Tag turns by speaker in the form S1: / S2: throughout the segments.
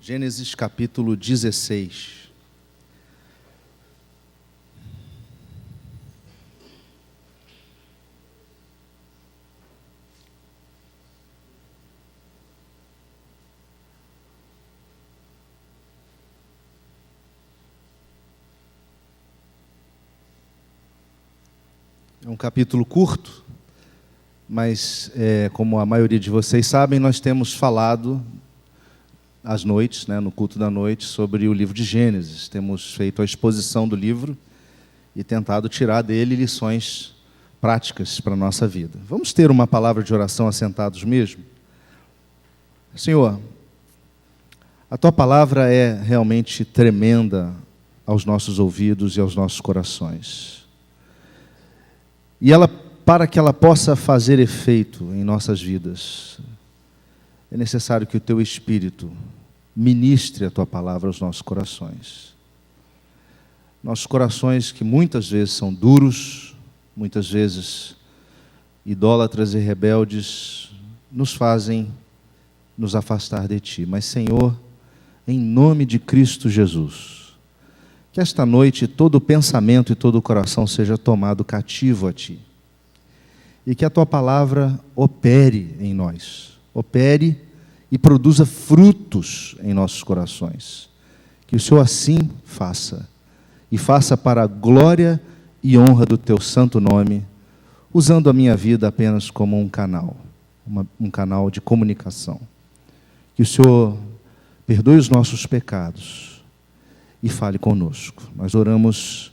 S1: Gênesis capítulo 16. É um capítulo curto, mas como a maioria de vocês sabem, nós temos falado às noites, no culto da noite, sobre o livro de Gênesis. Temos feito a exposição do livro e tentado tirar dele lições práticas para a nossa vida. Vamos ter uma palavra de oração assentados mesmo? Senhor, a Tua palavra é realmente tremenda aos nossos ouvidos e aos nossos corações. E para que ela possa fazer efeito em nossas vidas, é necessário que o Teu Espírito ministre a Tua palavra aos nossos corações. Nossos corações que muitas vezes são duros, muitas vezes idólatras e rebeldes, nos fazem nos afastar de Ti. Mas, Senhor, em nome de Cristo Jesus, que esta noite todo pensamento e todo coração seja tomado cativo a Ti. E que a Tua palavra opere em nós, opere e produza frutos em nossos corações. Que o Senhor assim faça, e faça para a glória e honra do Teu santo nome, usando a minha vida apenas como um canal de comunicação. Que o Senhor perdoe os nossos pecados e fale conosco. Nós oramos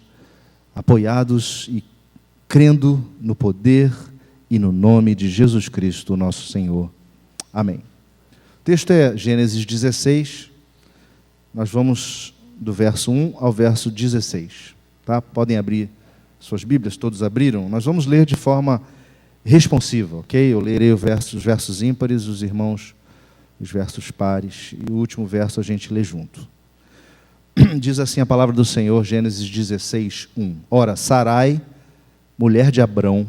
S1: apoiados e crendo no poder e no nome de Jesus Cristo, nosso Senhor. Amém. O texto é Gênesis 16, nós vamos do verso 1 ao verso 16. Tá? Podem abrir suas Bíblias, todos abriram? Nós vamos ler de forma responsiva, ok? Eu lerei os versos ímpares, os irmãos os versos pares, e o último verso a gente lê junto. Diz assim a palavra do Senhor, Gênesis 16, 1. Ora, Sarai, mulher de Abrão,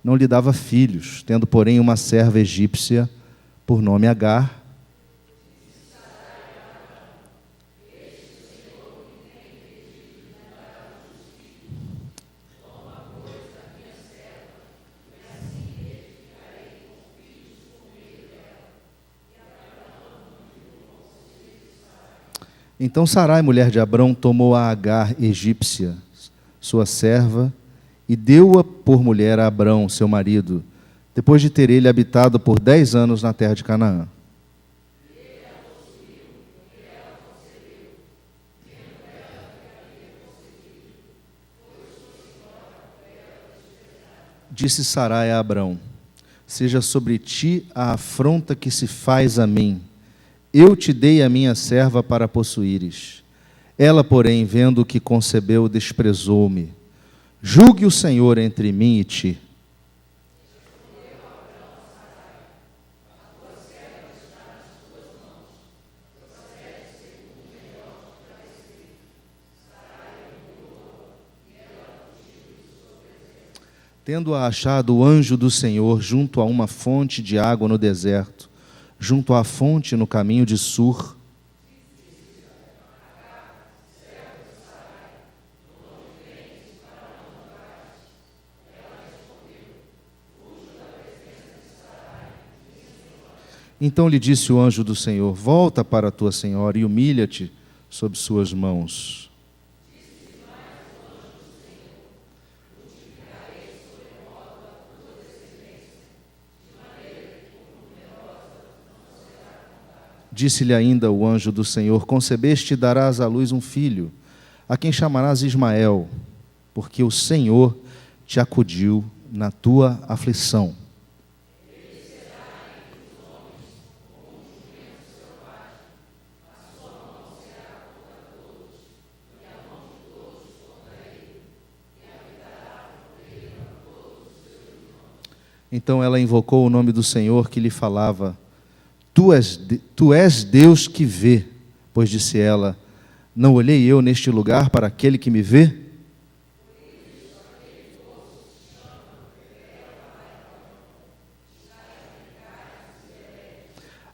S1: não lhe dava filhos, tendo, porém, uma serva egípcia, por nome Agar. Então Sarai, mulher de Abrão, tomou a Agar egípcia, sua serva, e deu-a por mulher a Abrão, seu marido, depois de ter ele habitado por 10 anos na terra de Canaã. Disse Sarai a Abrão: seja sobre ti a afronta que se faz a mim. Eu te dei a minha serva para possuíres. Ela, porém, vendo o que concebeu, desprezou-me. Julgue o Senhor entre mim e ti. Tendo-a achado o anjo do Senhor junto a uma fonte de água no deserto, junto à fonte no caminho de Sur. Então lhe disse o anjo do Senhor: volta para a tua senhora e humilha-te sob suas mãos. Disse-lhe ainda o anjo do Senhor: concebeste e darás à luz um filho, a quem chamarás Ismael, porque o Senhor te acudiu na tua aflição. Então ela invocou o nome do Senhor que lhe falava: Tu és Deus que vê, pois disse ela: não olhei eu neste lugar para aquele que me vê?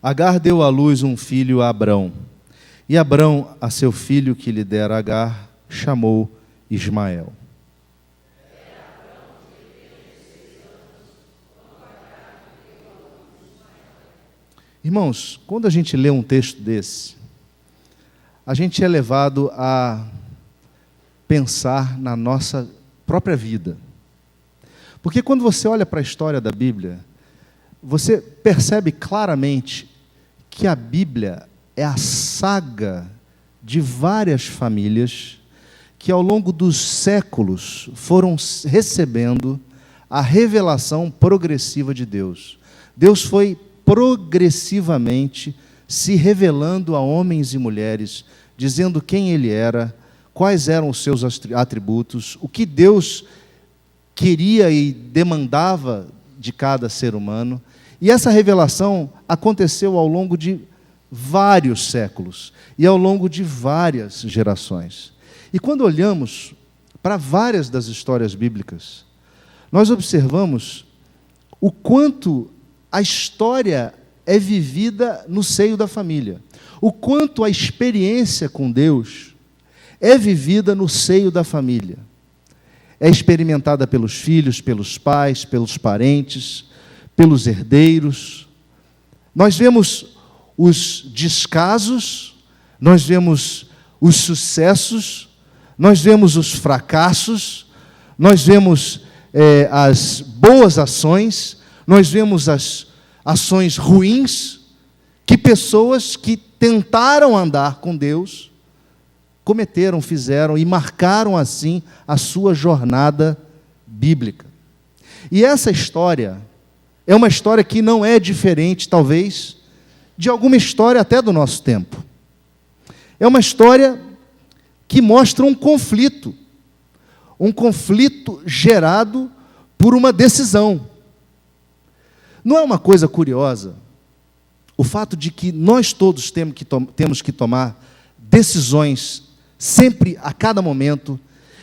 S1: Agar deu à luz um filho a Abrão, E Abrão, a seu filho que lhe dera Agar, chamou Ismael. Irmãos, quando a gente lê um texto desse, a gente é levado a pensar na nossa própria vida. Porque quando você olha para a história da Bíblia, você percebe claramente que a Bíblia é a saga de várias famílias que ao longo dos séculos foram recebendo a revelação progressiva de Deus. Deus foi progressivamente se revelando a homens e mulheres, dizendo quem Ele era, quais eram os seus atributos, o que Deus queria e demandava de cada ser humano. E essa revelação aconteceu ao longo de vários séculos e ao longo de várias gerações. E quando olhamos para várias das histórias bíblicas, nós observamos o quanto a história é vivida no seio da família, o quanto a experiência com Deus é vivida no seio da família. É experimentada pelos filhos, pelos pais, pelos parentes, pelos herdeiros. Nós vemos os descasos, nós vemos os sucessos, nós vemos os fracassos, nós vemos as boas ações, nós vemos as ações ruins que pessoas que tentaram andar com Deus cometeram, fizeram e marcaram assim a sua jornada bíblica. E essa história é uma história que não é diferente, talvez, de alguma história até do nosso tempo. É uma história que mostra um conflito gerado por uma decisão. Não é uma coisa curiosa o fato de que nós todos temos que tomar decisões sempre, a cada momento,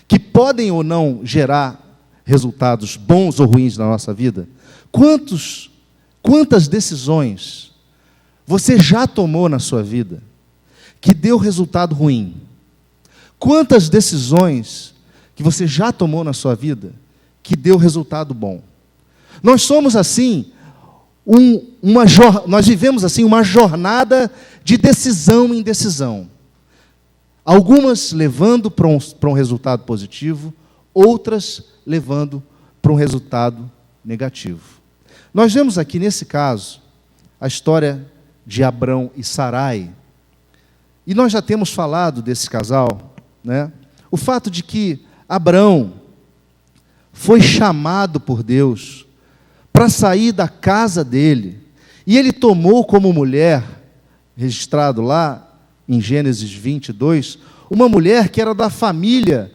S1: que podem ou não gerar resultados bons ou ruins na nossa vida? Quantas decisões você já tomou na sua vida que deu resultado ruim? Quantas decisões que você já tomou na sua vida que deu resultado bom? Nós somos assim, nós vivemos assim uma jornada de decisão em decisão. Algumas levando para um resultado positivo, outras levando para um resultado negativo. Nós vemos aqui, nesse caso, a história de Abrão e Sarai. E nós já temos falado desse casal, né? O fato de que Abrão foi chamado por Deus para sair da casa dele, e ele tomou como mulher, registrado lá em Gênesis 22, uma mulher que era da família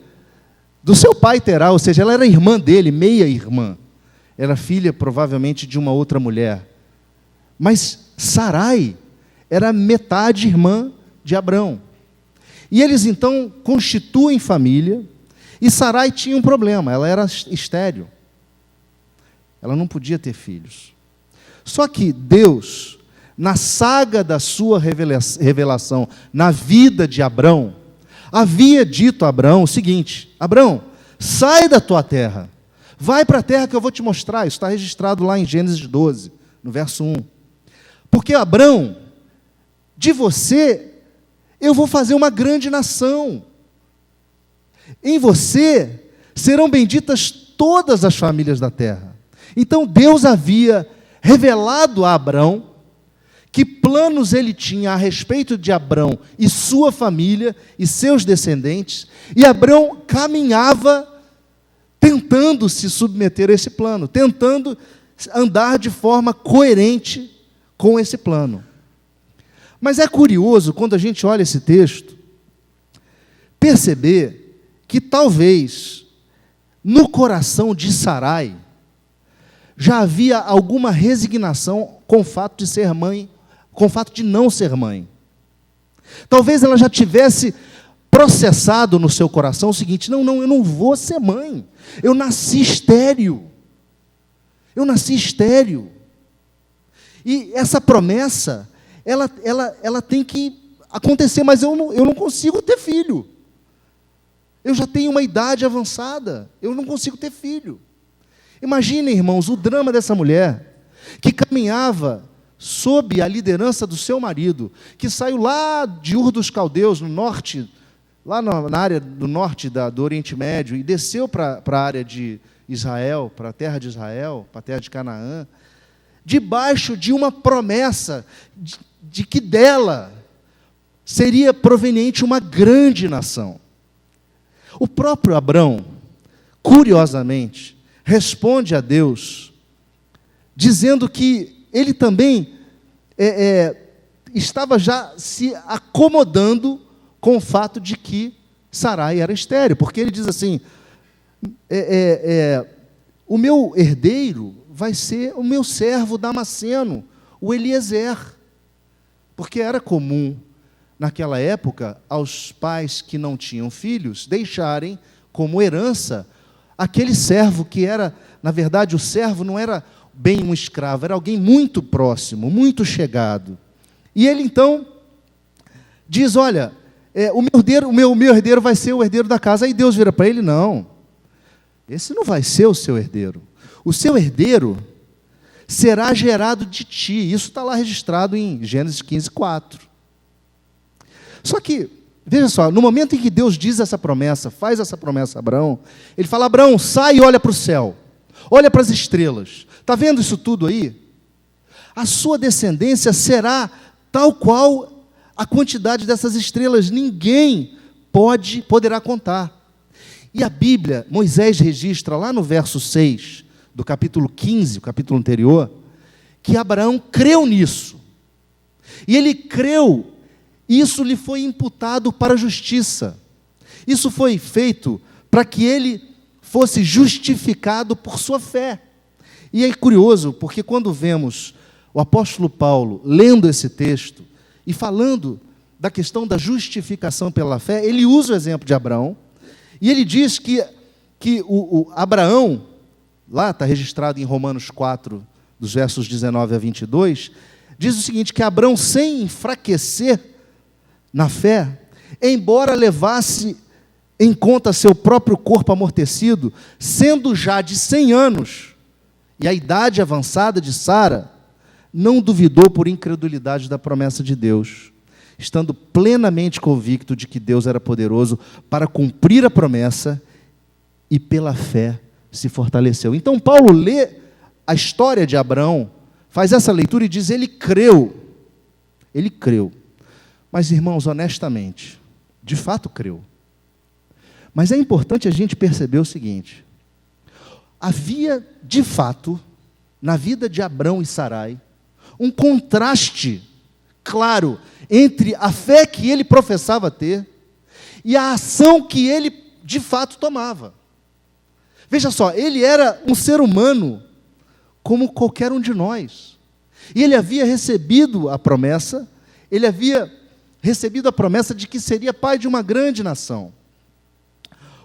S1: do seu pai Terá, ou seja, ela era irmã dele, meia-irmã. Era filha, provavelmente, de uma outra mulher. Mas Sarai era metade irmã de Abrão. E eles, então, constituem família, e Sarai tinha um problema, ela era estéril. Ela não podia ter filhos. Só que Deus, na saga da sua revelação, na vida de Abrão, havia dito a Abrão o seguinte: Abrão, sai da tua terra, vai para a terra que eu vou te mostrar. Isso está registrado lá em Gênesis 12, no verso 1. Porque Abrão, de você, eu vou fazer uma grande nação. Em você serão benditas todas as famílias da terra. Então Deus havia revelado a Abrão que planos ele tinha a respeito de Abrão e sua família e seus descendentes, e Abrão caminhava tentando se submeter a esse plano, tentando andar de forma coerente com esse plano. Mas é curioso, quando a gente olha esse texto, perceber que talvez no coração de Sarai já havia alguma resignação com o fato de ser mãe, com o fato de não ser mãe. Talvez ela já tivesse processado no seu coração o seguinte: não, eu não vou ser mãe. Eu nasci estéril. E essa promessa, ela tem que acontecer, mas eu não consigo ter filho. Eu já tenho uma idade avançada, eu não consigo ter filho. Imaginem, irmãos, o drama dessa mulher, que caminhava sob a liderança do seu marido, que saiu lá de Ur dos Caldeus, no norte, lá na área do norte do Oriente Médio, e desceu para a área de Israel, para a terra de Israel, para a terra de Canaã, debaixo de uma promessa de que dela seria proveniente uma grande nação. O próprio Abrão, curiosamente, responde a Deus, dizendo que ele também estava já se acomodando com o fato de que Sarai era estéril, porque ele diz assim, o meu herdeiro vai ser o meu servo Damasceno, o Eliezer, porque era comum, naquela época, aos pais que não tinham filhos, deixarem como herança aquele servo que era, na verdade, o servo não era bem um escravo, era alguém muito próximo, muito chegado. E ele, então, diz, olha, o meu herdeiro vai ser o herdeiro da casa. Aí Deus vira para ele, não, esse não vai ser o seu herdeiro. O seu herdeiro será gerado de ti. Isso está lá registrado em Gênesis 15:4. Só que, veja só, no momento em que Deus diz essa promessa, faz essa promessa a Abraão, ele fala, Abraão, sai e olha para o céu, olha para as estrelas. Está vendo isso tudo aí? A sua descendência será tal qual a quantidade dessas estrelas, ninguém poderá contar. E a Bíblia, Moisés registra lá no verso 6, do capítulo 15, o capítulo anterior, que Abraão creu nisso. E ele creu, isso lhe foi imputado para a justiça. Isso foi feito para que ele fosse justificado por sua fé. E é curioso, porque quando vemos o apóstolo Paulo lendo esse texto e falando da questão da justificação pela fé, ele usa o exemplo de Abraão, e ele diz que o Abraão, lá está registrado em Romanos 4, dos versos 19 a 22, diz o seguinte, que Abraão, sem enfraquecer na fé, embora levasse em conta seu próprio corpo amortecido, sendo já de 100 anos, e a idade avançada de Sara, não duvidou por incredulidade da promessa de Deus, estando plenamente convicto de que Deus era poderoso para cumprir a promessa, e pela fé se fortaleceu. Então Paulo lê a história de Abraão, faz essa leitura e diz, ele creu. Mas, irmãos, honestamente, de fato creu. Mas é importante a gente perceber o seguinte, havia, de fato, na vida de Abrão e Sarai, um contraste claro entre a fé que ele professava ter e a ação que ele, de fato, tomava. Veja só, ele era um ser humano como qualquer um de nós. E ele havia recebido a promessa, de que seria pai de uma grande nação.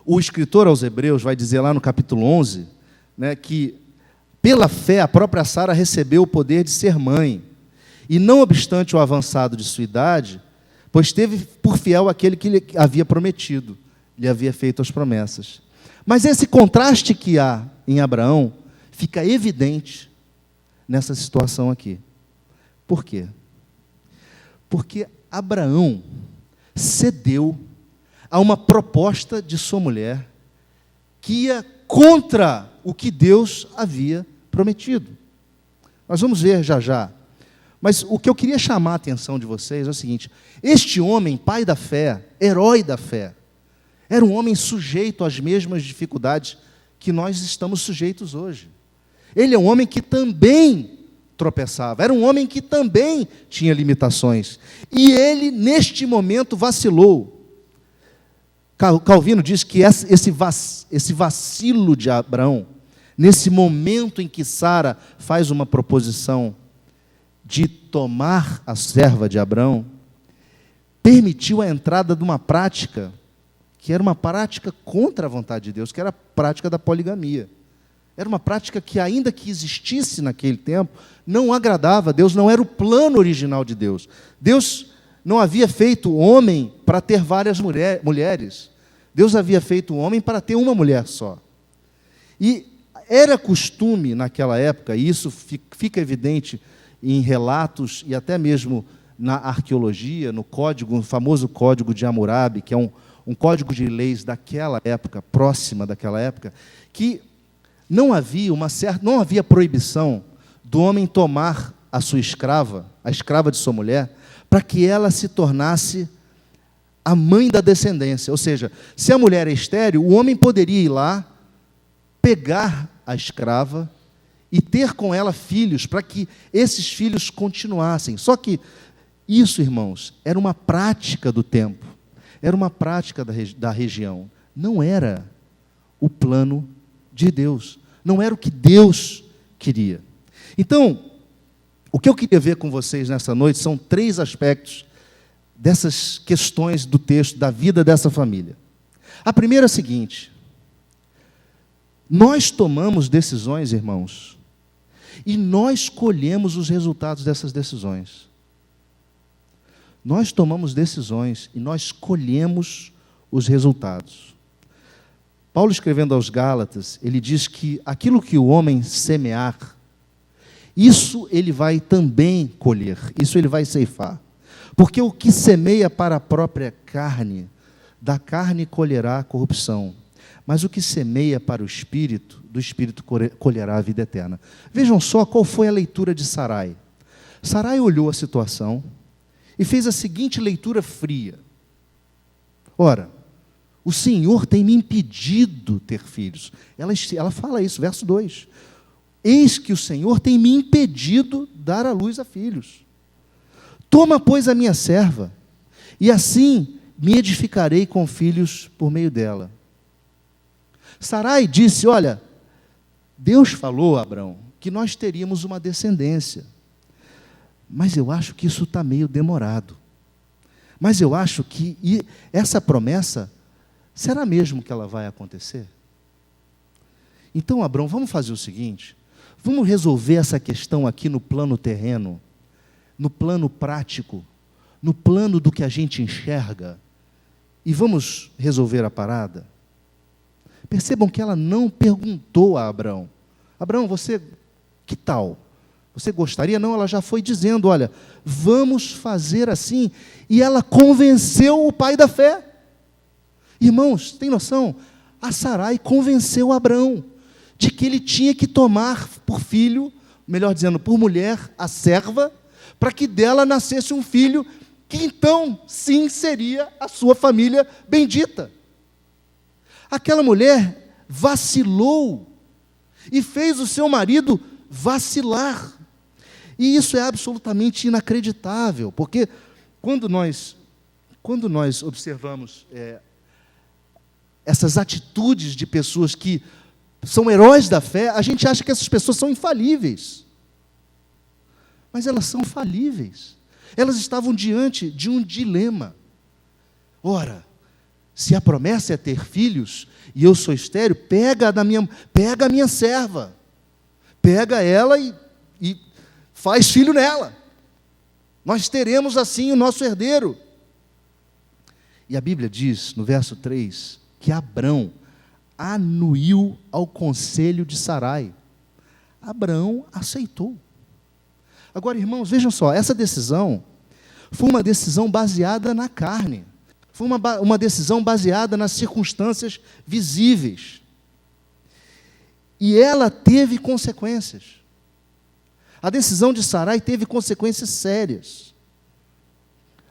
S1: O escritor aos Hebreus vai dizer lá no capítulo 11, né, que pela fé a própria Sara recebeu o poder de ser mãe, e não obstante o avançado de sua idade, pois teve por fiel aquele que lhe havia prometido, lhe havia feito as promessas. Mas esse contraste que há em Abraão fica evidente nessa situação aqui. Por quê? Porque Abraão cedeu a uma proposta de sua mulher que ia contra o que Deus havia prometido. Nós vamos ver já já. Mas o que eu queria chamar a atenção de vocês é o seguinte, este homem, pai da fé, herói da fé, era um homem sujeito às mesmas dificuldades que nós estamos sujeitos hoje. Ele é um homem que também tropeçava, era um homem que também tinha limitações. E ele, neste momento, vacilou. Calvino diz que esse vacilo de Abraão, nesse momento em que Sara faz uma proposição de tomar a serva de Abraão, permitiu a entrada de uma prática, que era uma prática contra a vontade de Deus, que era a prática da poligamia. Era uma prática que, ainda que existisse naquele tempo, não agradava a Deus, não era o plano original de Deus. Deus não havia feito o homem para ter várias mulheres. Deus havia feito o homem para ter uma mulher só. E era costume naquela época, e isso fica evidente em relatos e até mesmo na arqueologia, no código, no famoso Código de Hammurabi, que é um código de leis daquela época, próxima daquela época, que não havia proibição do homem tomar a sua escrava, a escrava de sua mulher, para que ela se tornasse a mãe da descendência. Ou seja, se a mulher é estéril, o homem poderia ir lá, pegar a escrava e ter com ela filhos, para que esses filhos continuassem. Só que isso, irmãos, era uma prática do tempo, era uma prática da região, não era o plano de Deus, não era o que Deus queria. Então, o que eu queria ver com vocês nessa noite são 3 aspectos dessas questões do texto, da vida dessa família. A primeira é a seguinte: nós tomamos decisões, irmãos, e nós colhemos os resultados dessas decisões. Nós tomamos decisões e nós colhemos os resultados. Paulo, escrevendo aos Gálatas, ele diz que aquilo que o homem semear, isso ele vai também colher, isso ele vai ceifar. Porque o que semeia para a própria carne, da carne colherá a corrupção. Mas o que semeia para o Espírito, do Espírito colherá a vida eterna. Vejam só qual foi a leitura de Sarai. Sarai olhou a situação e fez a seguinte leitura fria. Ora, o Senhor tem me impedido ter filhos. Ela fala isso, verso 2. Eis que o Senhor tem me impedido dar à luz a filhos. Toma, pois, a minha serva, e assim me edificarei com filhos por meio dela. Sarai disse, olha, Deus falou a Abrão que nós teríamos uma descendência, mas eu acho que isso está meio demorado. Mas eu acho que essa promessa, será mesmo que ela vai acontecer? Então, Abrão, vamos fazer o seguinte, vamos resolver essa questão aqui no plano terreno, no plano prático, no plano do que a gente enxerga, e vamos resolver a parada? Percebam que ela não perguntou a Abrão, Abrão, você, que tal? Você gostaria? Não, ela já foi dizendo, olha, vamos fazer assim, e ela convenceu o pai da fé. Irmãos, tem noção? A Sarai convenceu Abrão de que ele tinha que tomar por filho, melhor dizendo, por mulher, a serva, para que dela nascesse um filho, que então, sim, seria a sua família bendita. Aquela mulher vacilou e fez o seu marido vacilar. E isso é absolutamente inacreditável, porque quando nós observamos essas atitudes de pessoas que são heróis da fé, a gente acha que essas pessoas são infalíveis. Mas elas são falíveis. Elas estavam diante de um dilema. Ora, se a promessa é ter filhos, e eu sou estéril, pega a minha serva, pega ela e faz filho nela. Nós teremos assim o nosso herdeiro. E a Bíblia diz, no verso 3, que Abrão anuiu ao conselho de Sarai. Abrão aceitou. Agora, irmãos, vejam só, essa decisão foi uma decisão baseada na carne. Foi uma decisão baseada nas circunstâncias visíveis. E ela teve consequências. A decisão de Sarai teve consequências sérias.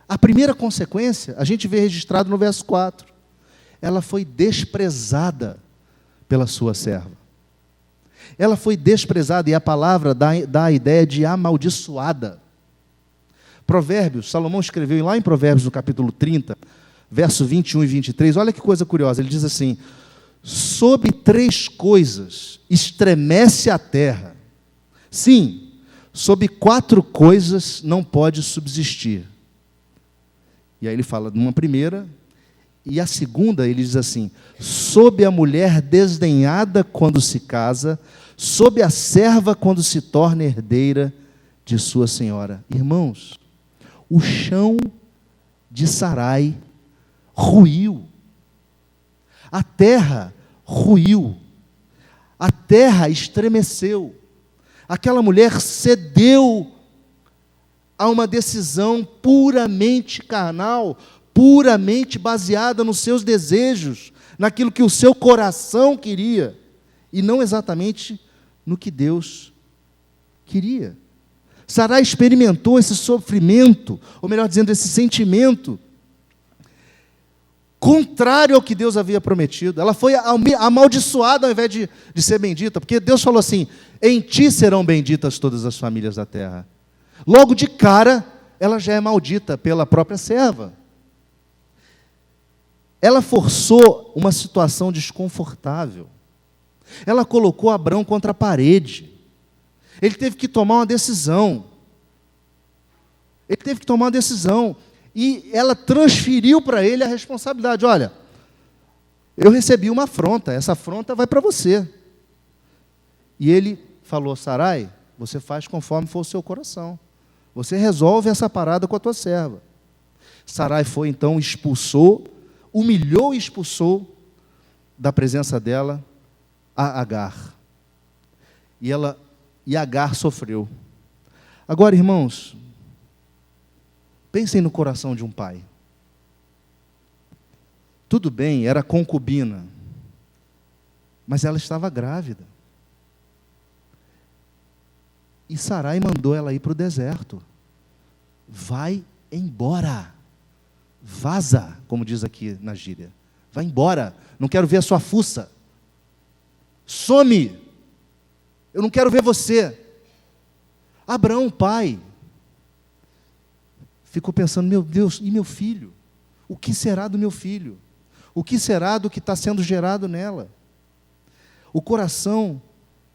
S1: A primeira consequência, a gente vê registrado no verso 4. Ela foi desprezada pela sua serva. Ela foi desprezada, e a palavra dá a ideia de amaldiçoada. Provérbios, Salomão escreveu lá em Provérbios, no capítulo 30, verso 21 e 23, olha que coisa curiosa, ele diz assim, sob 3 coisas estremece a terra, sim, sob 4 coisas não pode subsistir. E aí ele fala de uma primeira, e a segunda ele diz assim, sob a mulher desdenhada quando se casa, sob a serva quando se torna herdeira de sua senhora. Irmãos, o chão de Sarai ruiu. A terra ruiu. A terra estremeceu. Aquela mulher cedeu a uma decisão puramente carnal, puramente baseada nos seus desejos, naquilo que o seu coração queria, e não exatamente no que Deus queria. Sarai experimentou esse sofrimento, ou melhor dizendo, esse sentimento, contrário ao que Deus havia prometido. Ela foi amaldiçoada ao invés de ser bendita, porque Deus falou assim: em ti serão benditas todas as famílias da terra. Logo de cara, ela já é maldita pela própria serva. Ela forçou uma situação desconfortável. Ela colocou Abrão contra a parede. Ele teve que tomar uma decisão. E ela transferiu para ele a responsabilidade. Olha, eu recebi uma afronta, essa afronta vai para você. E ele falou: Sarai, você faz conforme for o seu coração. Você resolve essa parada com a tua serva. Sarai foi então, humilhou e expulsou da presença dela a Agar. E Agar sofreu. Agora, irmãos, pensem no coração de um pai. Tudo bem, era concubina, mas ela estava grávida. E Sarai mandou ela ir para o deserto. Vai embora. Vaza, como diz aqui na gíria. Vai embora. Não quero ver a sua fuça. Some. Eu não quero ver você. Abraão, pai, ficou pensando: meu Deus, e meu filho? O que será do meu filho? O que será do que está sendo gerado nela? O coração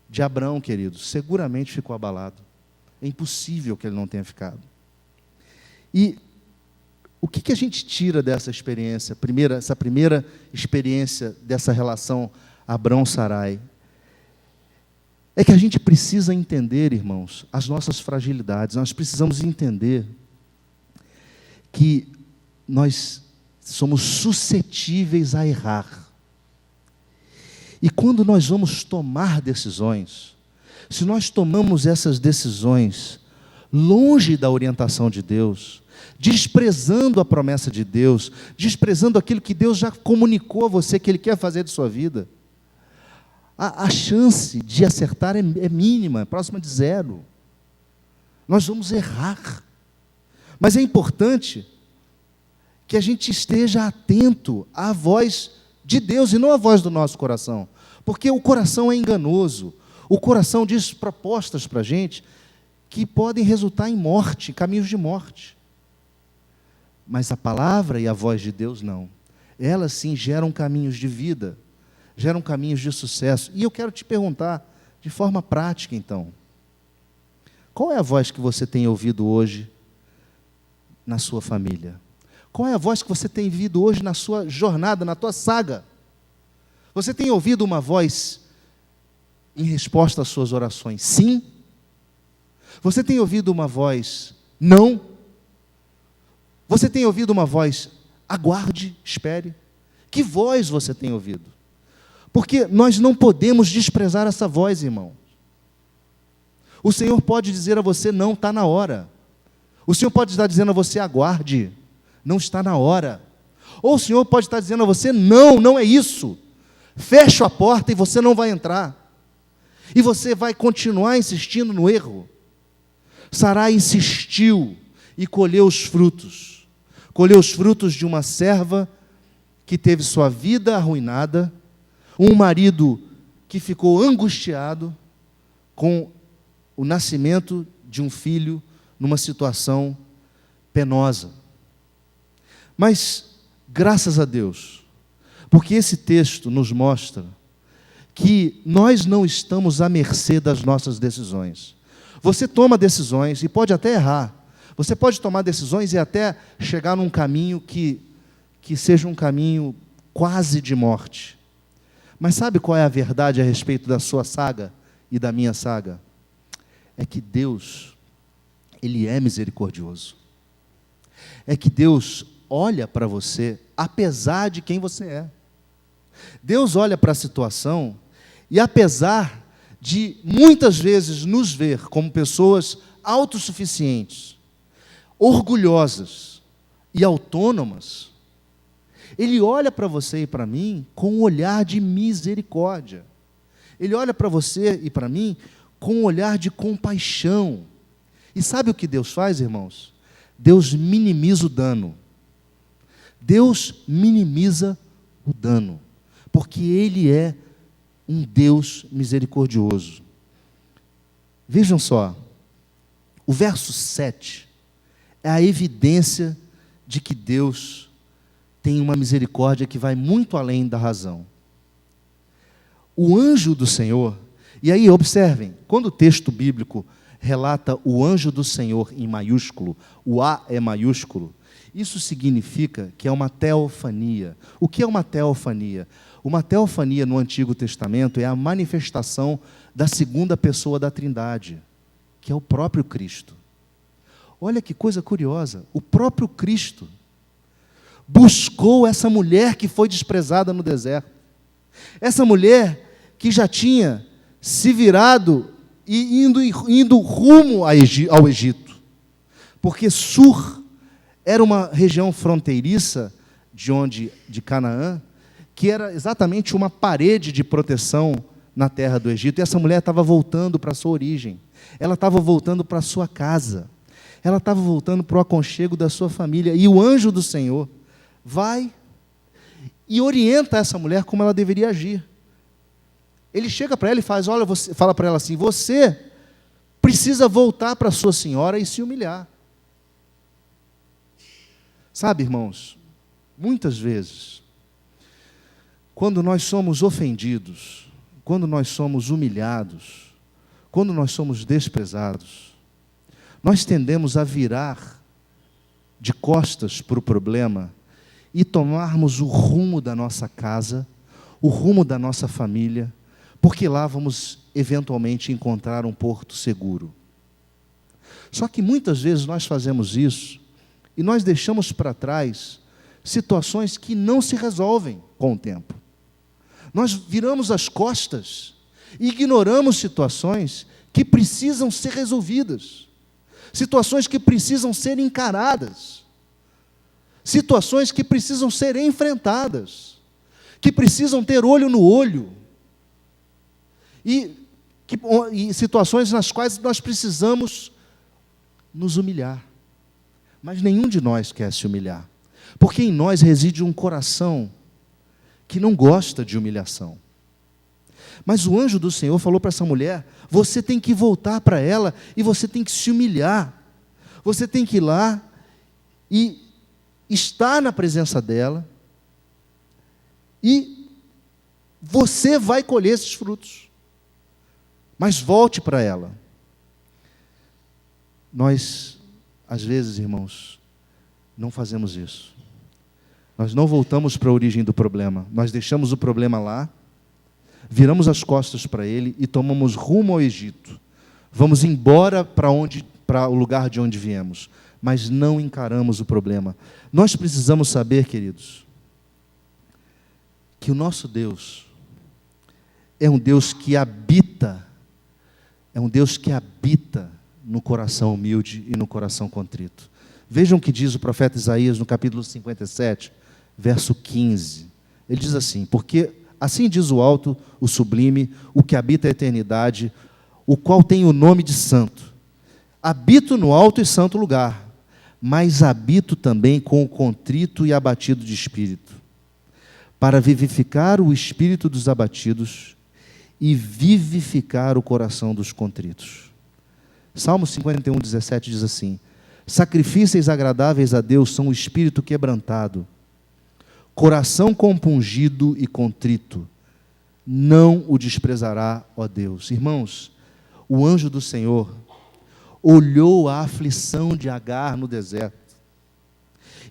S1: de Abraão, queridos, seguramente ficou abalado. É impossível que ele não tenha ficado. E o que a gente tira dessa experiência, essa primeira experiência dessa relação Abrão-Sarai? É que a gente precisa entender, irmãos, as nossas fragilidades. Nós precisamos entender que nós somos suscetíveis a errar. E quando nós vamos tomar decisões, se nós tomamos essas decisões longe da orientação de Deus, desprezando a promessa de Deus, desprezando aquilo que Deus já comunicou a você que Ele quer fazer de sua vida, a chance de acertar é mínima, é próxima de zero. Nós vamos errar. Mas é importante que a gente esteja atento à voz de Deus e não à voz do nosso coração. Porque o coração é enganoso. O coração diz propostas para a gente que podem resultar em morte, caminhos de morte. Mas a palavra e a voz de Deus não. Elas sim geram caminhos de vida, geram caminhos de sucesso. E eu quero te perguntar, de forma prática então, qual é a voz que você tem ouvido hoje na sua família? Qual é a voz que você tem ouvido hoje na sua jornada, na tua saga? Você tem ouvido uma voz em resposta às suas orações? Sim? Você tem ouvido uma voz não? Você tem ouvido uma voz aguarde, espere? Que voz você tem ouvido? Porque nós não podemos desprezar essa voz, irmão. O Senhor pode dizer a você: não, está na hora. O Senhor pode estar dizendo a você: aguarde, não está na hora. Ou o Senhor pode estar dizendo a você: não, não é isso. Fecha a porta e você não vai entrar. E você vai continuar insistindo no erro. Sarai insistiu e colheu os frutos. Colheu os frutos de uma serva que teve sua vida arruinada, um marido que ficou angustiado com o nascimento de um filho numa situação penosa. Mas, graças a Deus, porque esse texto nos mostra que nós não estamos à mercê das nossas decisões. Você toma decisões e pode até errar. Você pode tomar decisões e até chegar num caminho que seja um caminho quase de morte. Mas sabe qual é a verdade a respeito da sua saga e da minha saga? É que Deus, Ele é misericordioso. É que Deus olha para você apesar de quem você é. Deus olha para a situação e, apesar de muitas vezes nos ver como pessoas autossuficientes, orgulhosas e autônomas, Ele olha para você e para mim com um olhar de misericórdia. Ele olha para você e para mim com um olhar de compaixão. E sabe o que Deus faz, irmãos? Deus minimiza o dano. Deus minimiza o dano, porque Ele é um Deus misericordioso. Vejam só, o verso 7 é a evidência de que Deus tem uma misericórdia que vai muito além da razão. O anjo do Senhor, e aí observem, quando o texto bíblico relata o anjo do Senhor em maiúsculo, o A é maiúsculo, isso significa que é uma teofania. O que é uma teofania? Uma teofania no Antigo Testamento é a manifestação da segunda pessoa da Trindade, que é o próprio Cristo. Olha que coisa curiosa, o próprio Cristo buscou essa mulher que foi desprezada no deserto. Essa mulher que já tinha se virado e indo rumo ao Egito. Porque Sur era uma região fronteiriça de Canaã, que era exatamente uma parede de proteção na terra do Egito. E essa mulher estava voltando para a sua origem. Ela estava voltando para a sua casa. Ela estava voltando para o aconchego da sua família. E o anjo do Senhor vai e orienta essa mulher como ela deveria agir. Ele chega para ela e fala para ela assim: você precisa voltar para a sua senhora e se humilhar. Sabe, irmãos, muitas vezes, quando nós somos ofendidos, quando nós somos humilhados, quando nós somos desprezados, nós tendemos a virar de costas para o problema e tomarmos o rumo da nossa casa, o rumo da nossa família, porque lá vamos eventualmente encontrar um porto seguro. Só que muitas vezes nós fazemos isso e nós deixamos para trás situações que não se resolvem com o tempo. Nós viramos as costas e ignoramos situações que precisam ser resolvidas, situações que precisam ser encaradas, situações que precisam ser enfrentadas, que precisam ter olho no olho, e situações nas quais nós precisamos nos humilhar. Mas nenhum de nós quer se humilhar, porque em nós reside um coração que não gosta de humilhação. Mas o anjo do Senhor falou para essa mulher: você tem que voltar para ela e você tem que se humilhar. Você tem que ir lá e estar na presença dela e você vai colher esses frutos. Mas volte para ela. Nós, às vezes, irmãos, não fazemos isso. Nós não voltamos para a origem do problema. Nós deixamos o problema lá, viramos as costas para ele e tomamos rumo ao Egito. Vamos embora para o lugar de onde viemos, mas não encaramos o problema. Nós precisamos saber, queridos, que o nosso Deus é um Deus que habita no coração humilde e no coração contrito. Vejam o que diz o profeta Isaías no capítulo 57, verso 15. Ele diz assim: porque assim diz o alto, o sublime, o que habita a eternidade, o qual tem o nome de santo. Habito no alto e santo lugar, mas habito também com o contrito e abatido de espírito, para vivificar o espírito dos abatidos e vivificar o coração dos contritos. Salmo 51, 17 diz assim: sacrifícios agradáveis a Deus são o espírito quebrantado, coração compungido e contrito, não o desprezará, ó Deus. Irmãos, o anjo do Senhor olhou a aflição de Agar no deserto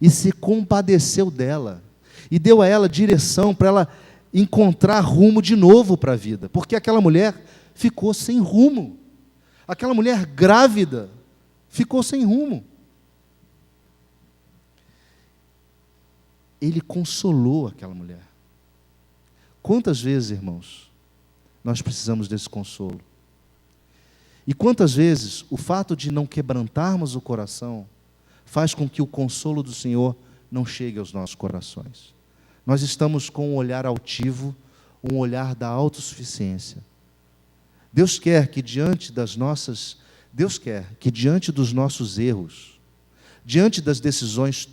S1: e se compadeceu dela e deu a ela direção para ela encontrar rumo de novo para a vida, porque aquela mulher ficou sem rumo. Aquela mulher grávida ficou sem rumo. Ele consolou aquela mulher. Quantas vezes, irmãos, nós precisamos desse consolo? E quantas vezes o fato de não quebrantarmos o coração faz com que o consolo do Senhor não chegue aos nossos corações? Nós estamos com um olhar altivo, um olhar da autossuficiência. Deus quer que diante dos nossos erros, diante das decisões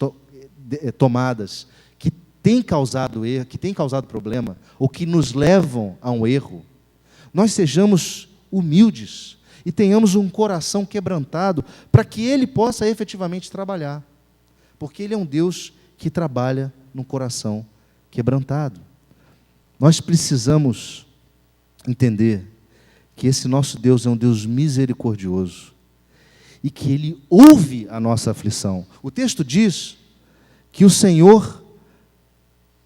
S1: tomadas que têm causado erro, que têm causado problema, ou que nos levam a um erro, nós sejamos humildes e tenhamos um coração quebrantado para que Ele possa efetivamente trabalhar. Porque Ele é um Deus que trabalha num coração quebrantado. Nós precisamos entender que esse nosso Deus é um Deus misericordioso e que Ele ouve a nossa aflição. O texto diz que o Senhor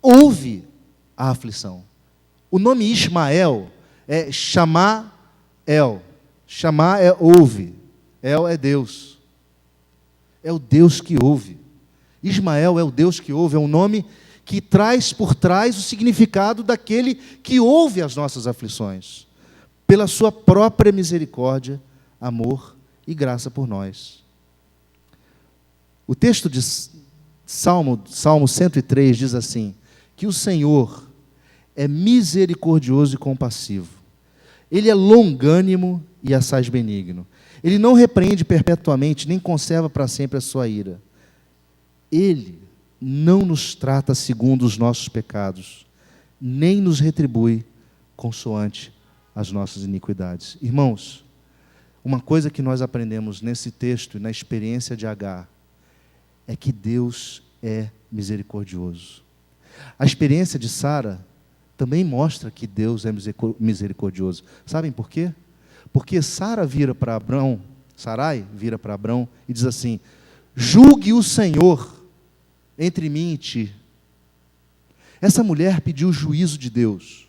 S1: ouve a aflição. O nome Ismael é Chamá-El. Chamá é ouve, El é Deus. É o Deus que ouve. Ismael é o Deus que ouve, é um nome que traz por trás o significado daquele que ouve as nossas aflições, pela sua própria misericórdia, amor e graça por nós. O texto de Salmo 103 diz assim, que o Senhor é misericordioso e compassivo. Ele é longânimo e assaz benigno. Ele não repreende perpetuamente, nem conserva para sempre a sua ira. Ele não nos trata segundo os nossos pecados, nem nos retribui consoante as nossas iniquidades. Irmãos, uma coisa que nós aprendemos nesse texto e na experiência de Agar, é que Deus é misericordioso. A experiência de Sara também mostra que Deus é misericordioso. Sabem por quê? Porque Sarai vira para Abrão e diz assim, julgue o Senhor entre mim e ti. Essa mulher pediu o juízo de Deus.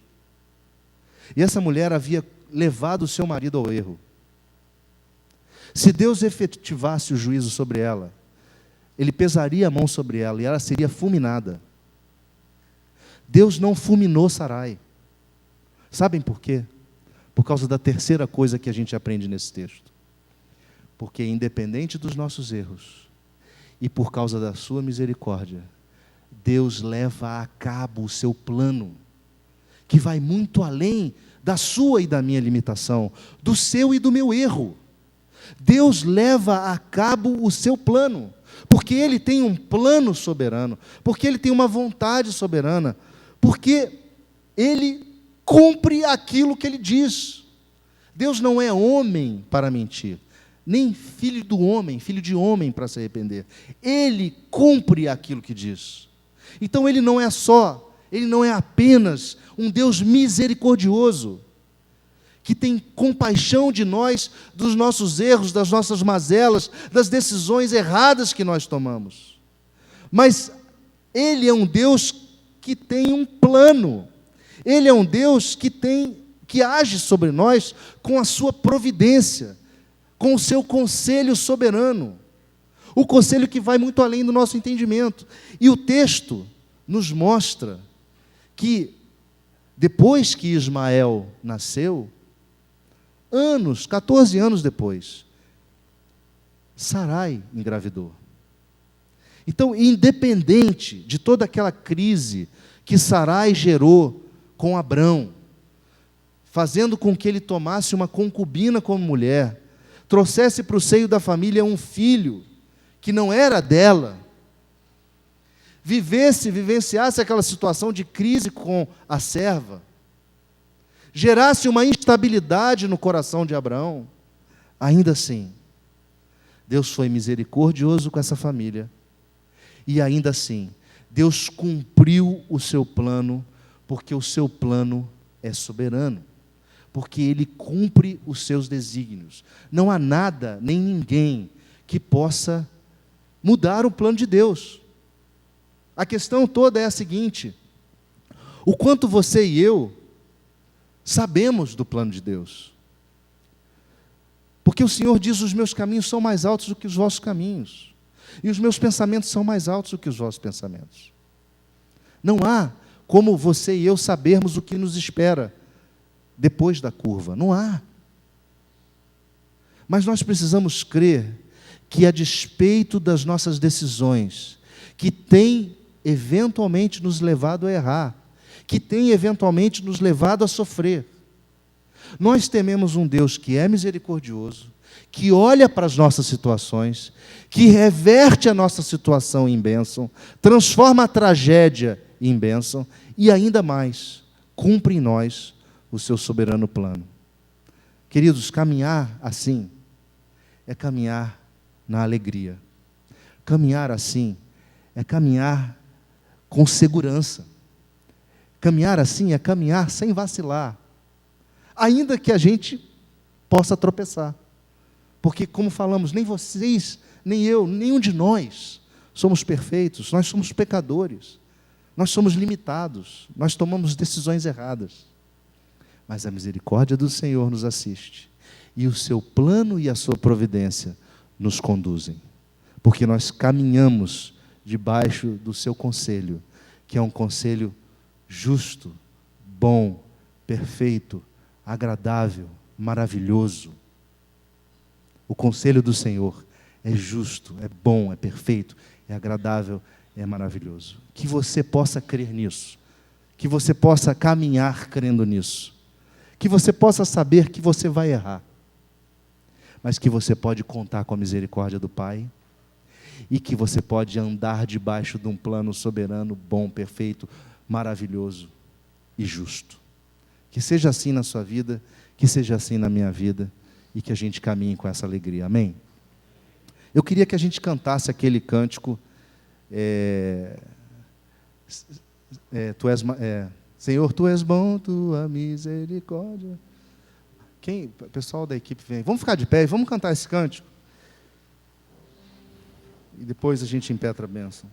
S1: E essa mulher havia levado o seu marido ao erro. Se Deus efetivasse o juízo sobre ela, Ele pesaria a mão sobre ela e ela seria fulminada. Deus não fulminou Sarai. Sabem por quê? Por causa da terceira coisa que a gente aprende nesse texto. Porque independente dos nossos erros, e por causa da sua misericórdia, Deus leva a cabo o seu plano, que vai muito além da sua e da minha limitação, do seu e do meu erro. Deus leva a cabo o seu plano, porque Ele tem um plano soberano, porque Ele tem uma vontade soberana, porque Ele cumpre aquilo que Ele diz. Deus não é homem para mentir, nem filho de homem para se arrepender. Ele cumpre aquilo que diz. Então Ele não é apenas um Deus misericordioso, que tem compaixão de nós, dos nossos erros, das nossas mazelas, das decisões erradas que nós tomamos. Mas Ele é um Deus que tem um plano. Ele é um Deus que age sobre nós com a sua providência, com o seu conselho soberano. O conselho que vai muito além do nosso entendimento. E o texto nos mostra que, depois que Ismael nasceu, 14 anos depois, Sarai engravidou. Então, independente de toda aquela crise que Sarai gerou com Abrão, fazendo com que ele tomasse uma concubina como mulher, trouxesse para o seio da família um filho que não era dela, vivenciasse aquela situação de crise com a serva, gerasse uma instabilidade no coração de Abraão, ainda assim, Deus foi misericordioso com essa família, e ainda assim, Deus cumpriu o seu plano, porque o seu plano é soberano, porque Ele cumpre os seus desígnios. Não há nada, nem ninguém, que possa mudar o plano de Deus. A questão toda é a seguinte: o quanto você e eu sabemos do plano de Deus. Porque o Senhor diz, os meus caminhos são mais altos do que os vossos caminhos, e os meus pensamentos são mais altos do que os vossos pensamentos. Não há como você e eu sabermos o que nos espera depois da curva. Não há. Mas nós precisamos crer que, a despeito das nossas decisões, que têm eventualmente nos levado a errar, que têm eventualmente nos levado a sofrer, nós tememos um Deus que é misericordioso, que olha para as nossas situações, que reverte a nossa situação em bênção, transforma a tragédia em bênção e, ainda mais, cumpre em nós o seu soberano plano. Queridos, caminhar assim é caminhar na alegria. Caminhar assim é caminhar com segurança. Caminhar assim é caminhar sem vacilar, ainda que a gente possa tropeçar. Porque, como falamos, nem vocês, nem eu, nenhum de nós somos perfeitos, nós somos pecadores, nós somos limitados, nós tomamos decisões erradas. Mas a misericórdia do Senhor nos assiste, e o seu plano e a sua providência nos conduzem, porque nós caminhamos debaixo do seu conselho, que é um conselho justo, bom, perfeito, agradável, maravilhoso. O conselho do Senhor é justo, é bom, é perfeito, é agradável, é maravilhoso. Que você possa crer nisso, que você possa caminhar crendo nisso, que você possa saber que você vai errar, mas que você pode contar com a misericórdia do Pai, e que você pode andar debaixo de um plano soberano, bom, perfeito, maravilhoso e justo. Que seja assim na sua vida, que seja assim na minha vida, e que a gente caminhe com essa alegria. Amém? Eu queria que a gente cantasse aquele cântico, Senhor, Tu és bom, Tua misericórdia. O pessoal da equipe vem. Vamos ficar de pé e vamos cantar esse cântico? E depois a gente impetra a bênção.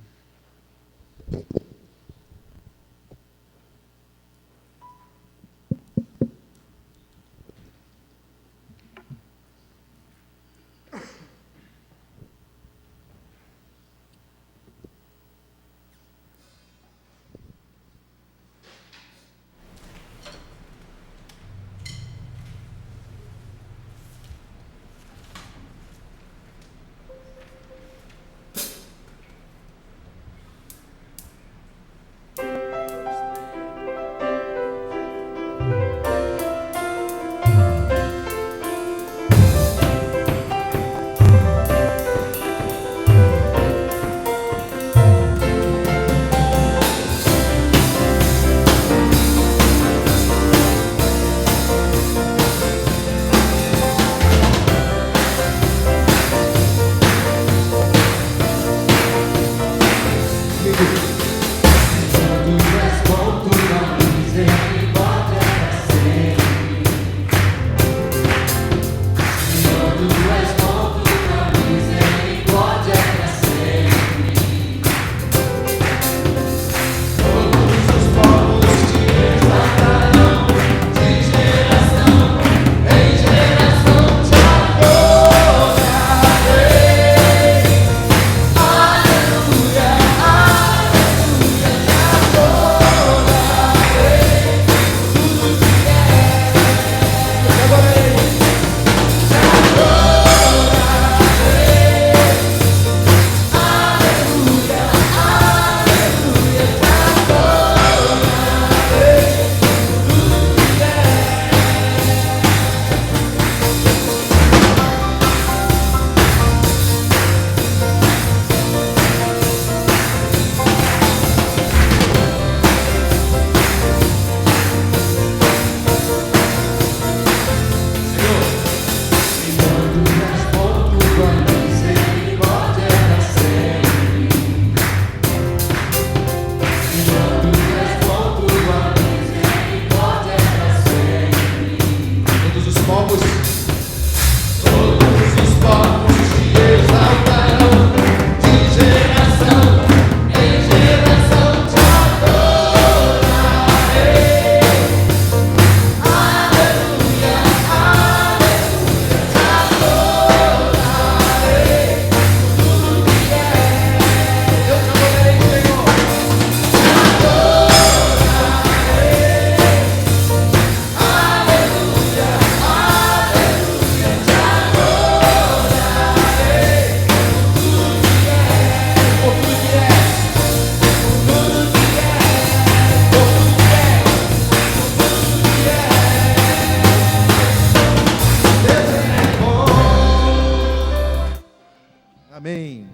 S1: Amém.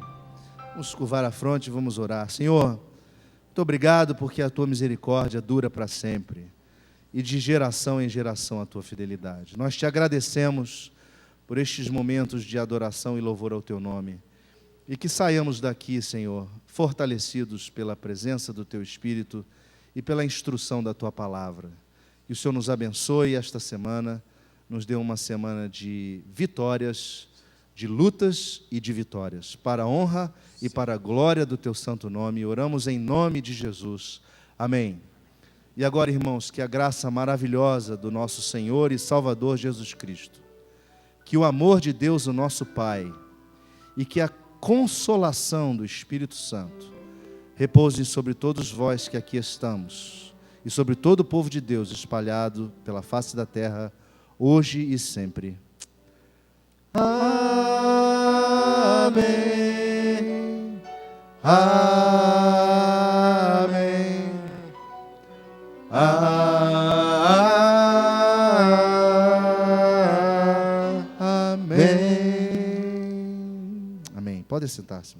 S1: Vamos curvar a fronte e vamos orar. Senhor, muito obrigado porque a tua misericórdia dura para sempre e de geração em geração a tua fidelidade. Nós te agradecemos por estes momentos de adoração e louvor ao teu nome. E que saiamos daqui, Senhor, fortalecidos pela presença do teu Espírito e pela instrução da tua palavra. Que o Senhor nos abençoe esta semana, nos dê uma semana de vitórias, de lutas e de vitórias, para a honra e para a glória do teu santo nome. Oramos em nome de Jesus. Amém. E agora, irmãos, que a graça maravilhosa do nosso Senhor e Salvador Jesus Cristo, que o amor de Deus, o nosso Pai, e que a consolação do Espírito Santo repousem sobre todos vós que aqui estamos e sobre todo o povo de Deus espalhado pela face da terra, hoje e sempre. Amém. Amém. Amém. Amém. Pode sentar-se.